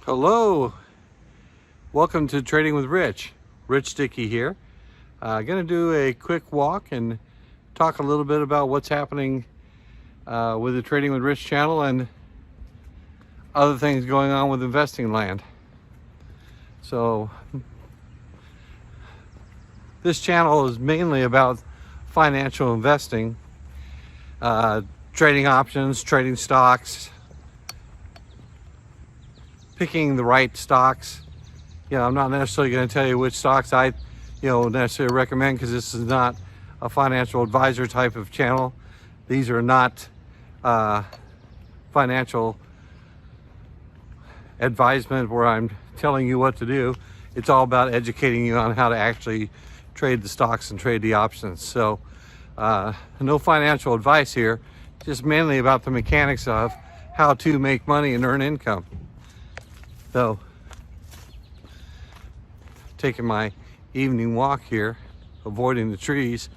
Hello, welcome to Trading with Rich. Rich Sticky here. Gonna do a quick walk and talk a little bit about what's happening with the Trading with Rich channel and other things going on with investing land. So this channel is mainly about financial investing, trading options, trading stocks, picking the right stocks. I'm not necessarily going to tell you which stocks I necessarily recommend, because this is not a financial advisor type of channel. These are not financial advisement where I'm telling you what to do. It's all about educating you on how to actually trade the stocks and trade the options. So no financial advice here, just mainly about the mechanics of how to make money and earn income. So, taking my evening walk here, avoiding the trees.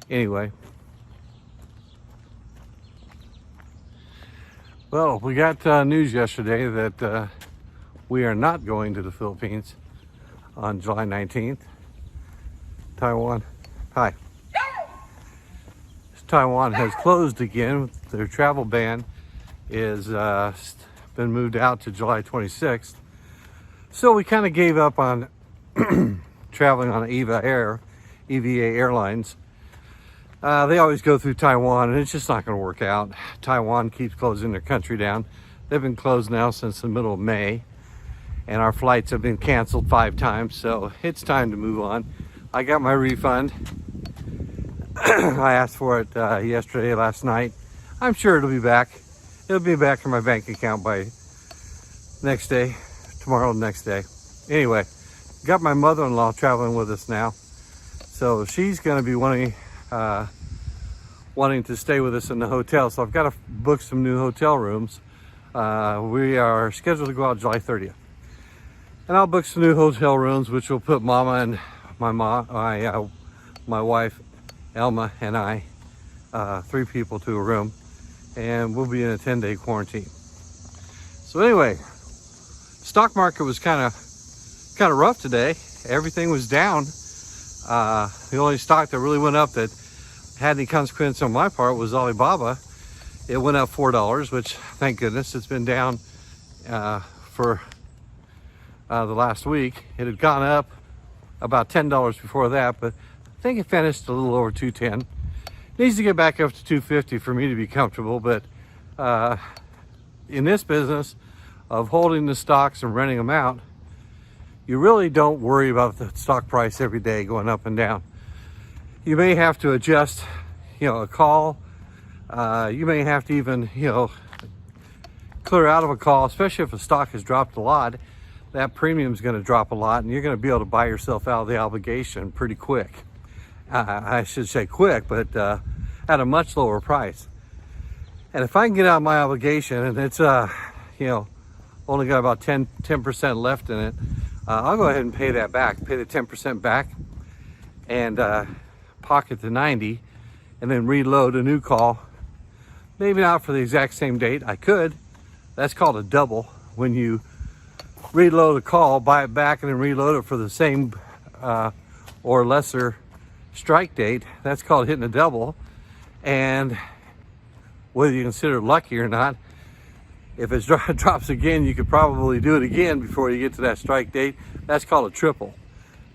Anyway, well, we got news yesterday that we are not going to the Philippines on July 19th. Taiwan has closed again. Their travel ban is been moved out to July 26th. So we kind of gave up on traveling on EVA Airlines. They always go through Taiwan, and it's just not going to work out. Taiwan keeps closing their country down. They've been closed now since the middle of May, and our flights have been canceled 5 times, so it's time to move on. I got my refund. I asked for it last night. I'm sure it'll be back. It'll be back in my bank account by next day, tomorrow, next day. Anyway, got my mother-in-law traveling with us now. So she's gonna be wanting to stay with us in the hotel. So I've got to book some new hotel rooms. We are scheduled to go out July 30th. And I'll book some new hotel rooms, which will put Mama and my wife, Elma, and I, 3 people to a room. And we'll be in a 10-day quarantine. So anyway, stock market was kind of rough today. Everything was down. The only stock that really went up that had any consequence on my part was Alibaba. It went up $4, which, thank goodness, it's been down for the last week. It had gone up about $10 before that, but I think it finished a little over $210. Needs to get back up to $250 for me to be comfortable, but in this business of holding the stocks and renting them out, you really don't worry about the stock price every day going up and down. You may have to adjust, a call. You may have to even, clear out of a call, especially if a stock has dropped a lot. That premium is going to drop a lot, and you're going to be able to buy yourself out of the obligation pretty quick. I should say quick, but at a much lower price. And if I can get out of my obligation, and it's only got about 10% left in it, I'll go ahead and pay that back, pay the 10% back, and pocket the 90, and then reload a new call. Maybe not for the exact same date. I could. That's called a double. When you reload a call, buy it back, and then reload it for the same or lesser strike date, that's called hitting a double. And whether you consider it lucky or not, if it drops again, you could probably do it again before you get to that strike date. That's called a triple.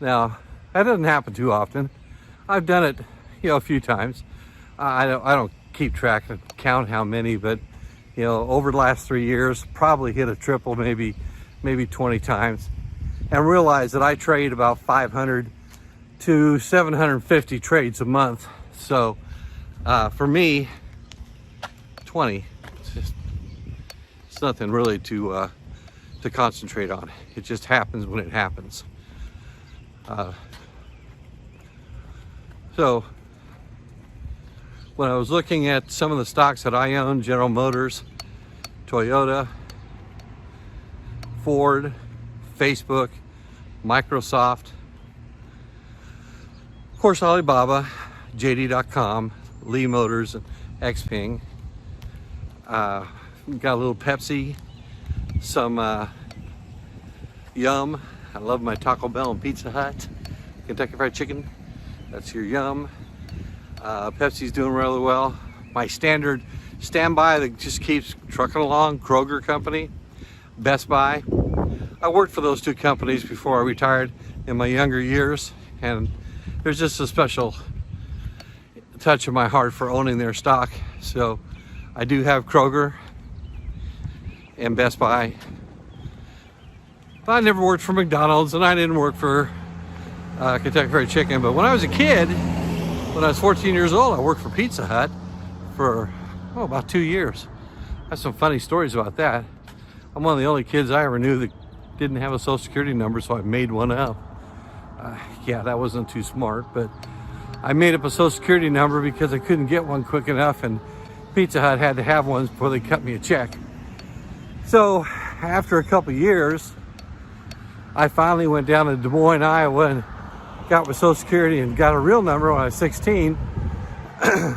Now, that doesn't happen too often. I've done it, a few times. I don't keep track and count how many, but over the last 3 years, probably hit a triple maybe 20 times, and realize that I trade about 500 to 750 trades a month. So for me, 20, it's nothing really to concentrate on. It just happens when it happens. So when I was looking at some of the stocks that I own, General Motors, Toyota, Ford, Facebook, Microsoft, of course Alibaba, JD.com, Lee Motors, and Xpeng, got a little Pepsi, some Yum. I love my Taco Bell and Pizza Hut. Kentucky Fried Chicken, that's your Yum. Pepsi's doing really well. My standard standby that just keeps trucking along, Kroger Company, Best Buy. I worked for those two companies before I retired in my younger years, and there's just a special touch in my heart for owning their stock. So I do have Kroger and Best Buy. But I never worked for McDonald's, and I didn't work for Kentucky Fried Chicken. But when I was a kid, when I was 14 years old, I worked for Pizza Hut for about 2 years. I have some funny stories about that. I'm one of the only kids I ever knew that didn't have a social security number, so I made one up. Yeah, that wasn't too smart, but I made up a social security number because I couldn't get one quick enough, and Pizza Hut had to have one before they cut me a check. So after a couple years, I finally went down to Des Moines, Iowa, and got my social security and got a real number when I was 16.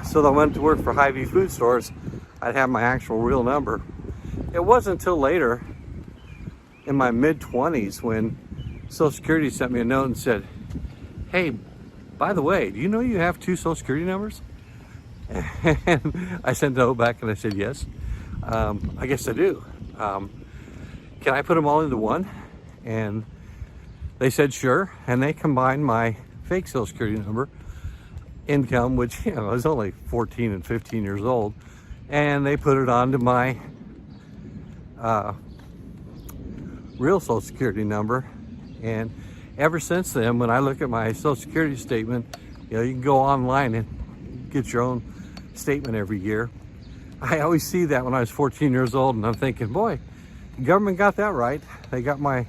So I went to work for Hy-Vee food stores. I'd have my actual real number. It wasn't until later, in my mid-20s, when Social Security sent me a note and said, "Hey, by the way, do you know you have 2 social security numbers?" And I sent the note back and I said, "Yes, I guess I do. Can I put them all into one?" And they said, "Sure." And they combined my fake social security number, income, which, I was only 14 and 15 years old, and they put it onto my real social security number. And ever since then, when I look at my social security statement, you can go online and get your own statement every year. I always see that when I was 14 years old, and I'm thinking, boy, the government got that right. They got my,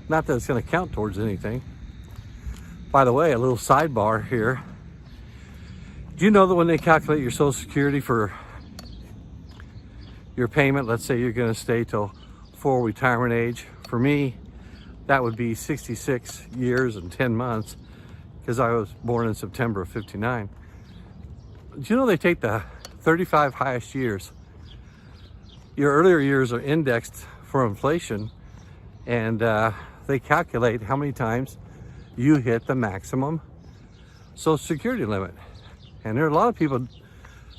not that it's going to count towards anything. By the way, a little sidebar here. Do you know that when they calculate your social security for your payment, let's say you're going to stay till full retirement age, for me, that would be 66 years and 10 months, because I was born in September of 59. Do you know they take the 35 highest years? Your earlier years are indexed for inflation, and they calculate how many times you hit the maximum social security limit. And there are a lot of people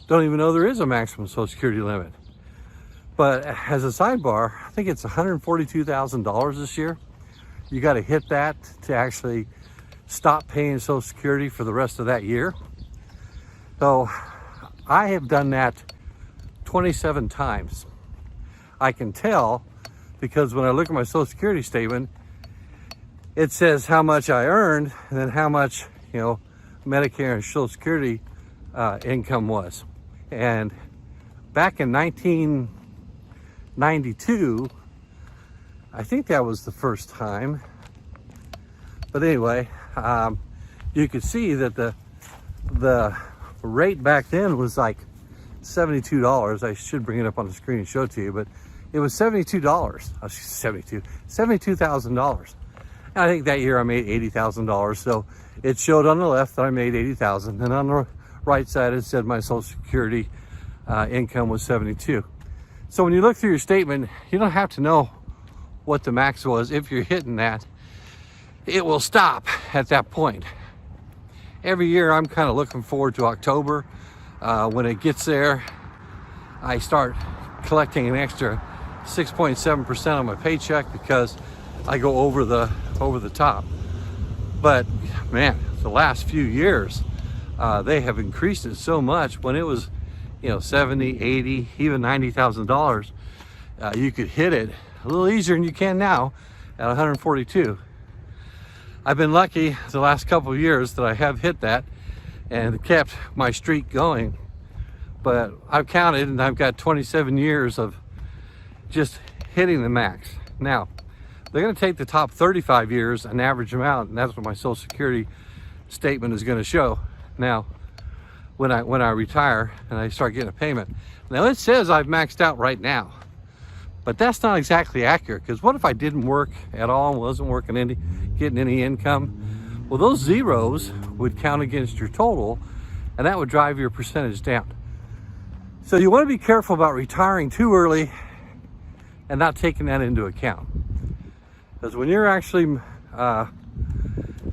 don't even know there is a maximum social security limit. But as a sidebar, I think it's $142,000 this year. You got to hit that to actually stop paying social security for the rest of that year. So I have done that 27 times. I can tell because when I look at my social security statement, it says how much I earned and then how much, Medicare and social security income was. And back in 1992, I think that was the first time. But anyway, you could see that the rate back then was like $72. I should bring it up on the screen and show it to you, but it was $72. $72,000. And I think that year I made $80,000. So it showed on the left that I made $80,000, and on the right side it said my social security income was $72. So when you look through your statement, you don't have to know what the max was. If you're hitting that, it will stop at that point. Every year I'm kind of looking forward to October. When it gets there, I start collecting an extra 6.7% on my paycheck because I go over the top. But man, the last few years, they have increased it so much. When it was, $70, $80, even $90,000, you could hit it a little easier than you can now at 142. I've been lucky the last couple of years that I have hit that and kept my streak going. But I've counted and I've got 27 years of just hitting the max. Now, they're going to take the top 35 years, an average amount, and that's what my social security statement is going to show. Now, when I retire and I start getting a payment. Now it says I've maxed out right now, but that's not exactly accurate, because what if I didn't work at all and wasn't getting any income? Well, those zeros would count against your total, and that would drive your percentage down. So you want to be careful about retiring too early and not taking that into account. Because when you're actually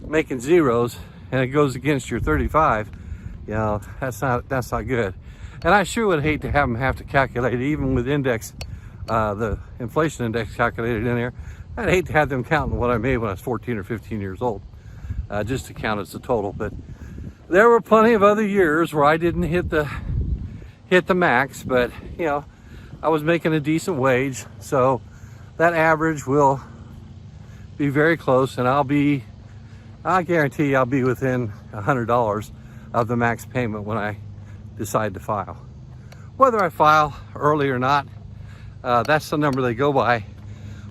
making zeros and it goes against your 35, you know, that's not good. And I sure would hate to have them have to calculate it, even with index, the inflation index calculated in there. I'd hate to have them counting what I made when I was 14 or 15 years old, just to count as the total. But there were plenty of other years where I didn't hit the max, but you know, I was making a decent wage, so that average will be very close, and I guarantee I'll be within $100 of the max payment when I decide to file. Whether I file early or not, that's the number they go by.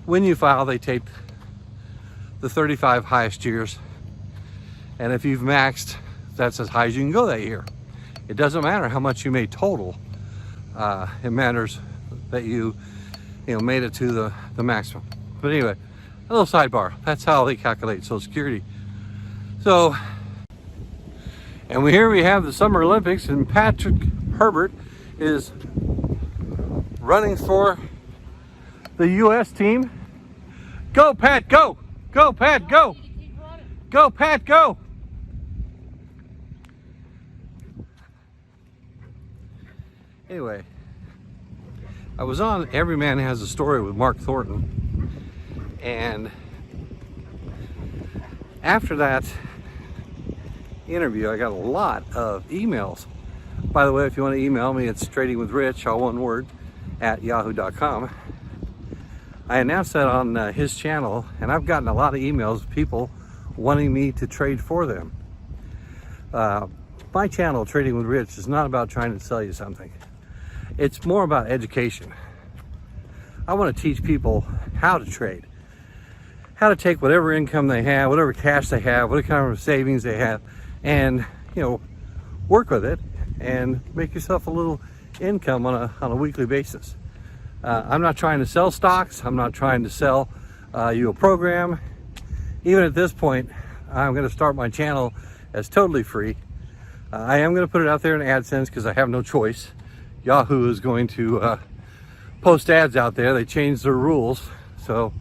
When you file, they take the 35 highest years, and if you've maxed, that's as high as you can go that year. It doesn't matter how much you made total. It matters that you made it to the maximum. But anyway, a little sidebar. That's how they calculate Social Security. So, and here we have the Summer Olympics, and Patrick Herbert is running for the U.S. team. Go, Pat, go! Go, Pat, go! Go, Pat, go! Anyway, I was on Every Man Has a Story with Mark Thornton, and after that interview, I got a lot of emails. By the way, if you want to email me, it's tradingwithrich, all one word, @yahoo.com. I announced that on his channel, and I've gotten a lot of emails of people wanting me to trade for them. My channel, Trading with Rich, is not about trying to sell you something. It's more about education. I want to teach people how to trade, how to take whatever income they have, whatever cash they have, whatever kind of savings they have, and work with it and make yourself a little income on a weekly basis. I'm not trying to sell stocks. I'm not trying to sell you a program. Even at this point, I'm going to start my channel as totally free. I am going to put it out there in AdSense because I have no choice. Yahoo is going to post ads out there. They changed their rules, so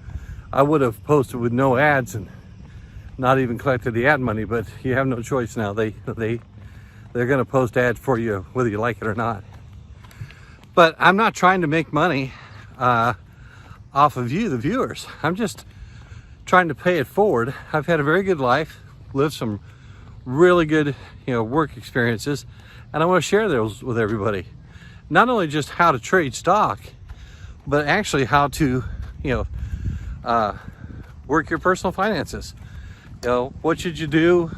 I would have posted with no ads and not even collected the ad money, but you have no choice now. They're going to post ads for you whether you like it or not. But I'm not trying to make money off of you, the viewers. I'm just trying to pay it forward. I've had a very good life, lived some really good work experiences, and I want to share those with everybody. Not only just how to trade stock, but actually how to work your personal finances. What should you do?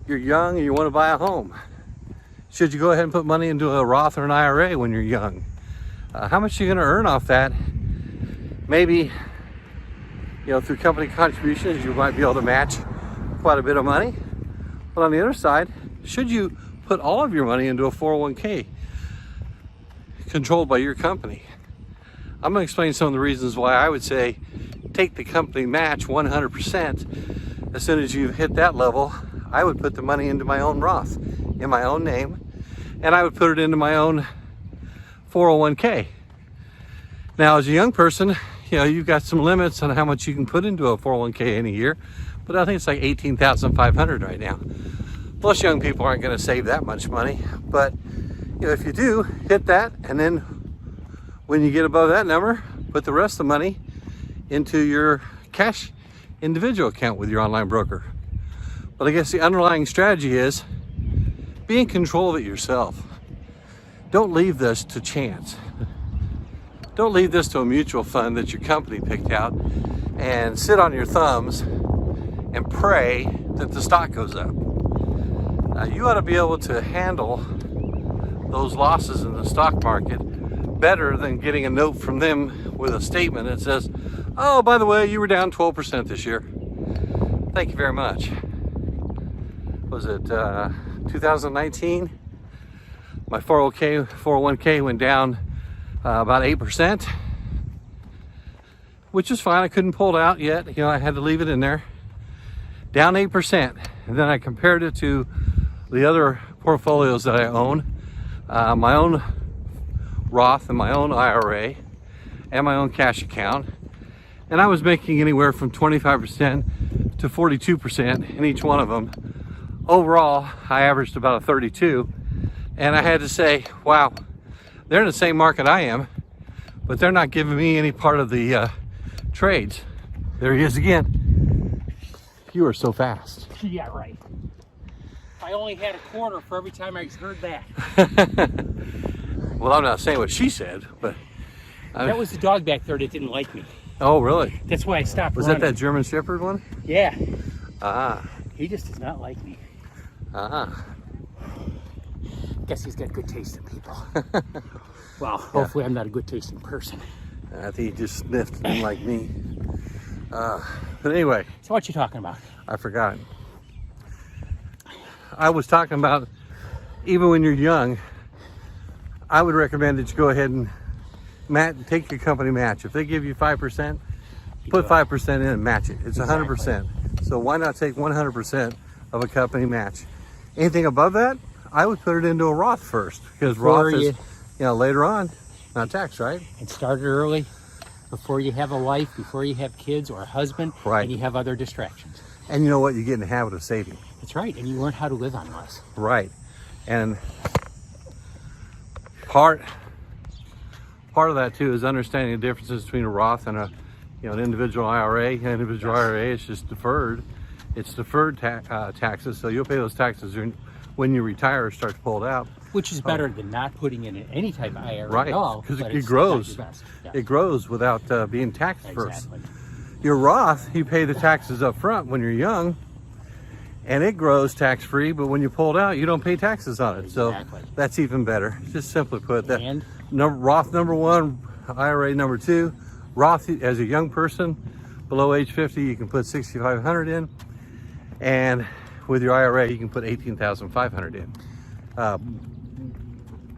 You're young and you want to buy a home. Should you go ahead and put money into a Roth or an IRA when you're young? How much are you going to earn off that? Maybe through company contributions you might be able to match quite a bit of money. But on the other side, should you put all of your money into a 401k controlled by your company? I'm going to explain some of the reasons why I would say take the company match 100%. As soon as you hit that level, I would put the money into my own Roth in my own name, and I would put it into my own 401k. Now, as a young person, you've got some limits on how much you can put into a 401k in a year, but I think it's like $18,500 right now. Most young people aren't going to save that much money, but if you do, hit that, and then when you get above that number, put the rest of the money into your cash individual account with your online broker. But I guess the underlying strategy is be in control of it yourself. Don't leave this to chance. Don't leave this to a mutual fund that your company picked out and sit on your thumbs and pray that the stock goes up. You ought to be able to handle those losses in the stock market better than getting a note from them with a statement that says, oh, by the way, you were down 12% this year. Thank you very much. Was it 2019? My 401k went down about 8%, which is fine. I couldn't pull it out yet. I had to leave it in there. Down 8%. And then I compared it to the other portfolios that I own, my own Roth and my own IRA, and my own cash account. And I was making anywhere from 25% to 42% in each one of them. Overall, I averaged about a 32. And I had to say, wow, they're in the same market I am, but they're not giving me any part of the trades. There he is again. You are so fast. Yeah, right. I only had a quarter for every time I heard that. Well, I'm not saying what she said, but... That was the dog back there that didn't like me. Oh, really? That's why I stopped Was running. that German Shepherd one? Yeah. Ah. He just does not like me. Ah. Guess he's got good taste in people. Well, hopefully I'm not a good tasting person. I think he just sniffed and didn't like me. But anyway. So what you talking about? I forgot. I was talking about, even when you're young, I would recommend that you go ahead and take your company match. If they give you 5%, put 5% in and match it. It's 100%. So why not take 100% of a company match? Anything above that, I would put it into a Roth first, because Roth is, later on, not taxed, right? And start it early, before you have a wife, before you have kids or a husband, right, and you have other distractions. And you know what? You get in the habit of saving. That's right, and you learn how to live on less. Right. And part of that too is understanding the differences between a Roth and an individual IRA. An individual IRA is just deferred. It's deferred taxes, so you'll pay those taxes when you retire or start to pull it out. Which is better than not putting in any type of IRA right, at all. Because it grows. Yeah. It grows without being taxed Exactly. first. Your Roth, you pay the taxes up front when you're young, and it grows tax-free, but when you pull it out, you don't pay taxes on it. Exactly. So that's even better. Just simply put that. And Roth number 1, IRA number 2. Roth, as a young person below age 50, you can put $6,500 in, and with your IRA, you can put $18,500 in.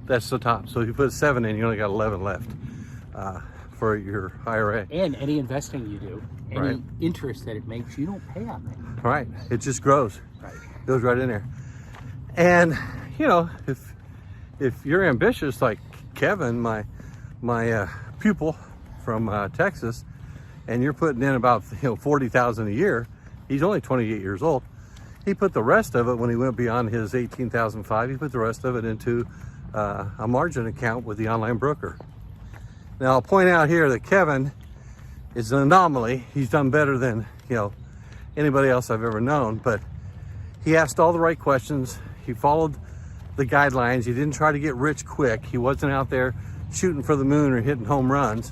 That's the top. So if you put 7 in, you only got 11 left for your IRA. And any investing you do, any right, interest that it makes, you don't pay on that. Right. It just grows. Right. Goes right in there. And if you're ambitious like Kevin, my pupil from Texas, and you're putting in about $40,000 a year, he's only 28 years old. He put the rest of it, when he went beyond his $18,500, he put the rest of it into a margin account with the online broker. Now I'll point out here that Kevin is an anomaly. He's done better than anybody else I've ever known, but he asked all the right questions. He followed the guidelines. He didn't try to get rich quick. He wasn't out there shooting for the moon or hitting home runs,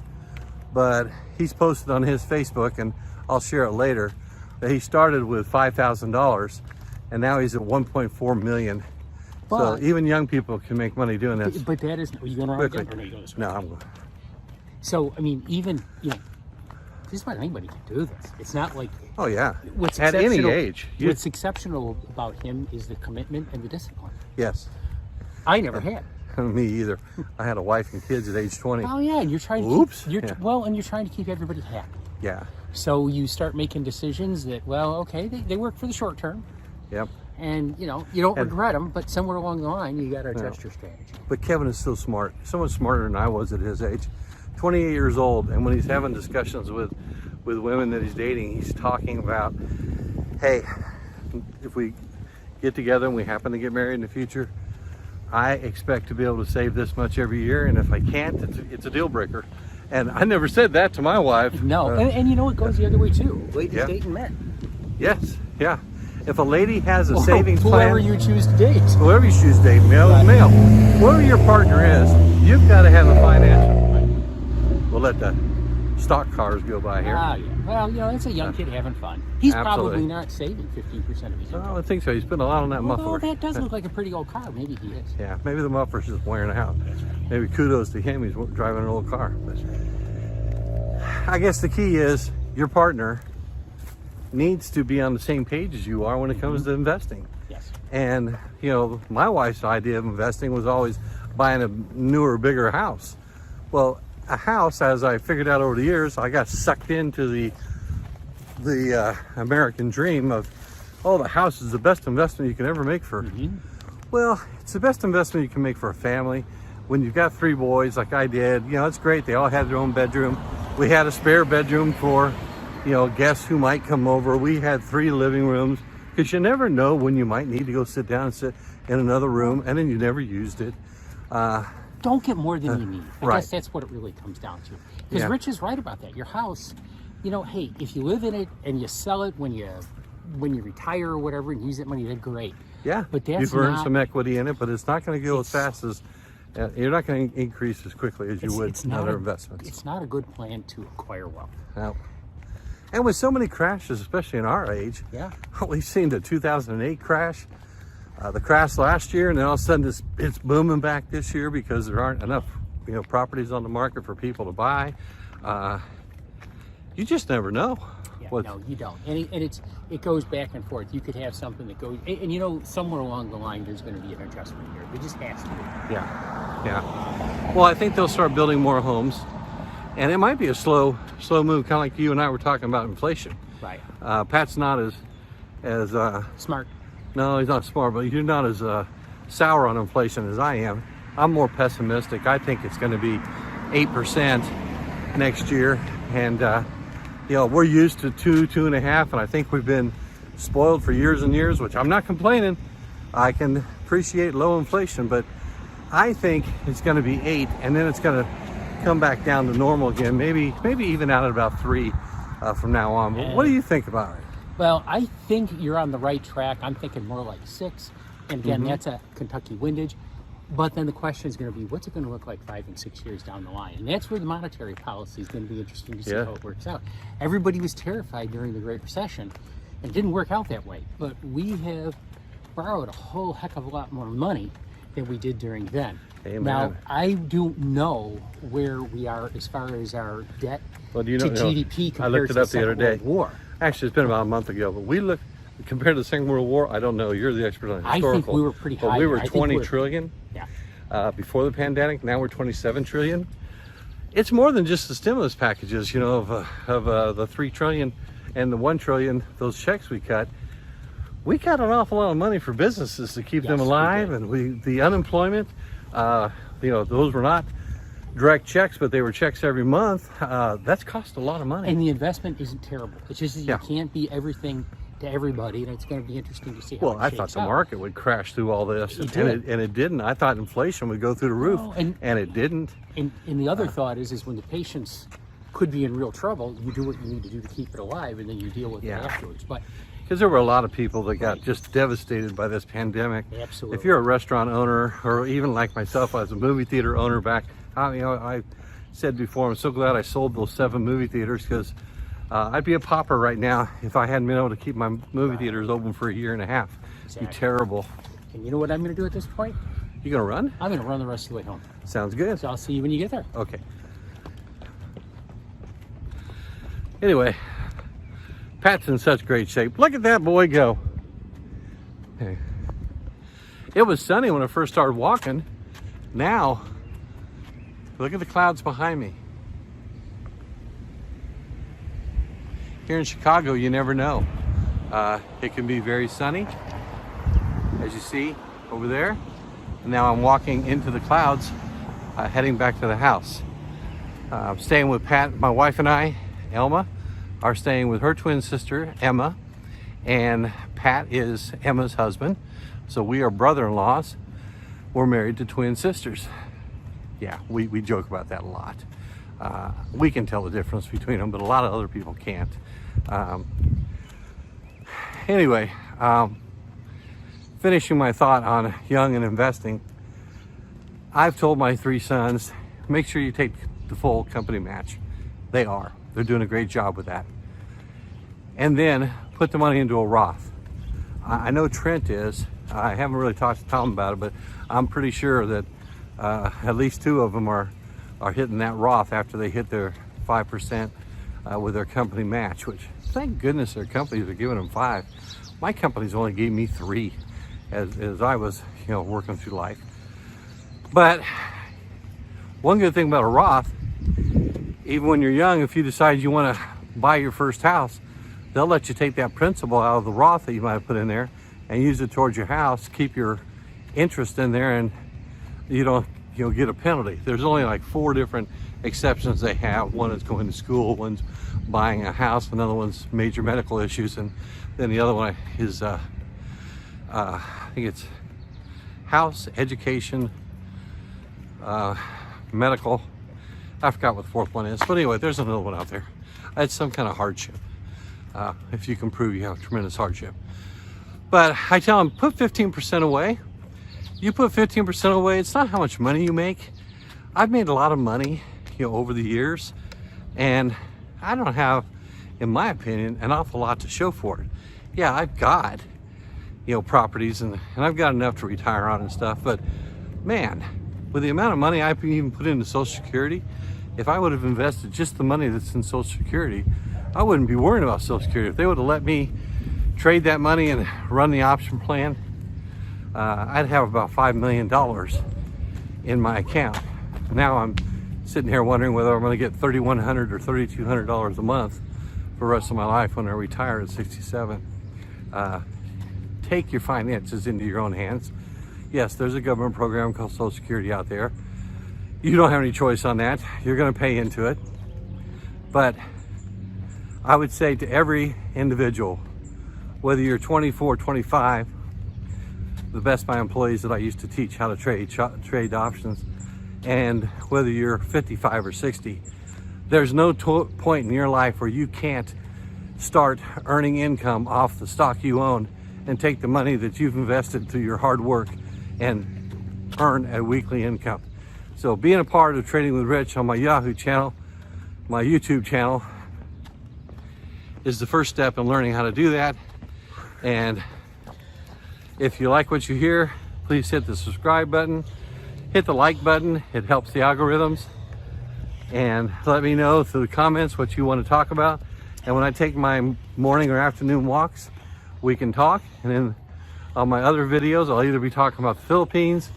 but he's posted on his Facebook, and I'll share it later, that he started with $5,000 and now he's at 1.4 million. So even young people can make money doing this. But that is, are you going around again, or no, you going this way? No, I'm going. So, I mean, even, just about anybody can do this. It's not like... Oh, yeah. What's at any age. What's exceptional about him is the commitment and the discipline. Yes. I never had. Me either. I had a wife and kids at age 20. Oh, yeah, and you're trying to Oops. keep... and you're trying to keep everybody happy. Yeah. So you start making decisions that, okay, they work for the short term. Yep. And, you don't regret them, but somewhere along the line, you got to adjust your strategy. But Kevin is so smart. So much smarter than I was at his age. 28 years old, and when he's having discussions with women that he's dating, he's talking about, hey, if we get together and we happen to get married in the future, I expect to be able to save this much every year, and if I can't, it's a deal breaker. And I never said that to my wife. No, and it goes the other way too. Ladies dating men. Yes, yeah. If a lady has a savings plan, whoever you choose to date, whoever you choose to date, male is male. Whoever your partner is, you've got to have a financial. We'll let the stock cars go by here. Ah, yeah. Well, it's a young kid having fun. He's Absolutely. probably not saving 15% of his income. I don't think so. He spent a lot on that Although muffler. that does look like a pretty old car. Maybe he is. Yeah, maybe the muffler's just wearing out. Maybe kudos to him. He's driving an old car. But I guess the key is your partner needs to be on the same page as you are when it comes to investing. Yes. And, my wife's idea of investing was always buying a newer, bigger house. Well, a house, as I figured out over the years, I got sucked into the American dream of, the house is the best investment you can ever make for. Well, it's the best investment you can make for a family, when you've got 3 boys like I did, you know, it's great. They all had their own bedroom. We had a spare bedroom for, you know, guests who might come over. We had 3 living rooms, because you never know when you might need to go sit down and sit in another room, and then you never used it. Don't get more than you need. I right. guess that's what it really comes down to. Because Yeah. Rich is right about that. Your house, you know, hey, if you live in it and you sell it when you retire or whatever and use that money, then great. Yeah, But that's you've earned not- some equity in it, but it's not going to go as fast as, you're not going to increase as quickly as you would in other investments. It's not a good plan to acquire wealth. No. And with so many crashes, especially in our age, Yeah. we've seen the 2008 crash, the crash last year, and then all of a sudden it's booming back this year because there aren't enough, you know, properties on the market for people to buy. You just never know. Yeah, no, you don't. And it goes back and forth. You could have something that goes, and you know, somewhere along the line, there's going to be an adjustment here. It just has to be. Yeah. Well, I think they'll start building more homes, and it might be a slow move, kind of like you and I were talking about inflation. Right. Pat's not as Smart. no, he's not smart, but you're not as sour on inflation as I am. I'm more pessimistic. I think it's going to be 8% next year, and you know, we're used to 2.5, and I think we've been spoiled for years and years, which I'm not complaining. I can appreciate low inflation, but I think it's going to be 8, and then it's going to come back down to normal again. Maybe even out at about 3 from now on. But what do you think about it? Well, I think you're on the right track. I'm thinking more like 6. And again, that's a Kentucky windage. But then the question is going to be, what's it going to look like 5 and 6 years down the line? And that's where the monetary policy is going to be interesting to see how it works out. Everybody was terrified during the Great Recession, and it didn't work out that way. But we have borrowed a whole heck of a lot more money than we did during then. Amen. Now, I don't know where we are as far as our debt Well, do you know, to GDP compared I looked to it the up the other Second day. World War. Actually, it's been about a month ago, but we look compared to the Second World War. I don't know. You're the expert on historical. I think we were pretty high. But we were I think 20 trillion before the pandemic. Now we're 27 trillion. It's more than just the stimulus packages, you know, of the 3 trillion and the 1 trillion. Those checks we cut. We got an awful lot of money for businesses to keep them alive, and the unemployment. You know, those were not direct checks, but they were checks every month. That's cost a lot of money. And the investment isn't terrible. It's just that you can't be everything to everybody, and it's going to be interesting to see how Well, I thought the market would crash through all this, and it didn't. I thought inflation would go through the roof, and it didn't. And the other thought is when the patients could be in real trouble, you do what you need to do to keep it alive, and then you deal with it afterwards. But because there were a lot of people that got just devastated by this pandemic. Absolutely. If you're a restaurant owner, or even like myself, I was a movie theater owner back. You know, I said before, I'm so glad I sold those 7 movie theaters, because I'd be a pauper right now if I hadn't been able to keep my movie theaters open for a year and a half. It'd be terrible. And you know what I'm going to do at this point? You gonna run? I'm going to run the rest of the way home. Sounds good. So I'll see you when you get there. Okay. Anyway, Pat's in such great shape. Look at that boy go. Hey. It was sunny when I first started walking. Now, look at the clouds behind me. Here in Chicago, you never know. It can be very sunny, as you see over there. And now I'm walking into the clouds, heading back to the house. I'm staying with Pat. My wife and I, Elma, are staying with her twin sister, Emma, and Pat is Emma's husband. So we are brother-in-laws. We're married to twin sisters. Yeah, we joke about that a lot. We can tell the difference between them, but a lot of other people can't. Anyway, finishing my thought on young and investing, I've told my 3 sons, make sure you take the full company match. They're doing a great job with that. And then put the money into a Roth. I know Trent is. I haven't really talked to Tom about it, but I'm pretty sure that at least 2 of them are hitting that Roth after they hit their 5% with their company match, which thank goodness their companies are giving them 5. My companies only gave me 3 as I was, you know, working through life. But one good thing about a Roth, even when you're young, if you decide you want to buy your first house, they'll let you take that principal out of the Roth that you might have put in there and use it towards your house, keep your interest in there, and you don't get a penalty. There's only like 4 different exceptions they have. One is going to school, one's buying a house, another one's major medical issues, and then the other one is I think it's house, education, medical. I forgot what the 4th one is, but anyway, there's another one out there. It's some kind of hardship, if you can prove you have tremendous hardship. But I tell them, put 15% away. You put 15% away, it's not how much money you make. I've made a lot of money, over the years, and I don't have, in my opinion, an awful lot to show for it. Yeah, I've got, properties, and I've got enough to retire on and stuff, but man, with the amount of money I've even put into Social Security, if I would have invested just the money that's in Social Security, I wouldn't be worrying about Social Security. If they would have let me trade that money and run the option plan, I'd have about $5 million in my account. Now I'm sitting here wondering whether I'm going to get $3,100 or $3,200 a month for the rest of my life when I retire at 67. Take your finances into your own hands. Yes, there's a government program called Social Security out there. You don't have any choice on that. You're going to pay into it. But I would say to every individual, whether you're 24, 25, the Best Buy employees that I used to teach how to trade options, and whether you're 55 or 60, there's no point in your life where you can't start earning income off the stock you own and take the money that you've invested through your hard work and earn a weekly income. So being a part of Trading with Rich on my Yahoo channel, my YouTube channel, is the first step in learning how to do that. And if you like what you hear, please hit the subscribe button, hit the like button. It helps the algorithms. And let me know through the comments what you want to talk about. And when I take my morning or afternoon walks, we can talk. And then on my other videos, I'll either be talking about the Philippines,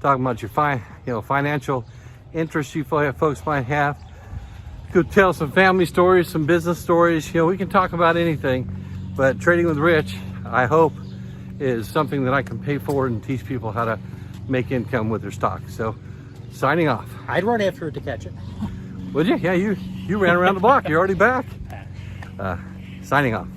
talking about your financial interests you folks might have. Could tell some family stories, some business stories. We can talk about anything. But Trading with Rich, I hope, is something that I can pay forward and teach people how to make income with their stock. So, signing off. I'd run after it to catch it. Would you? Yeah, you ran around the block. You're already back. Signing off.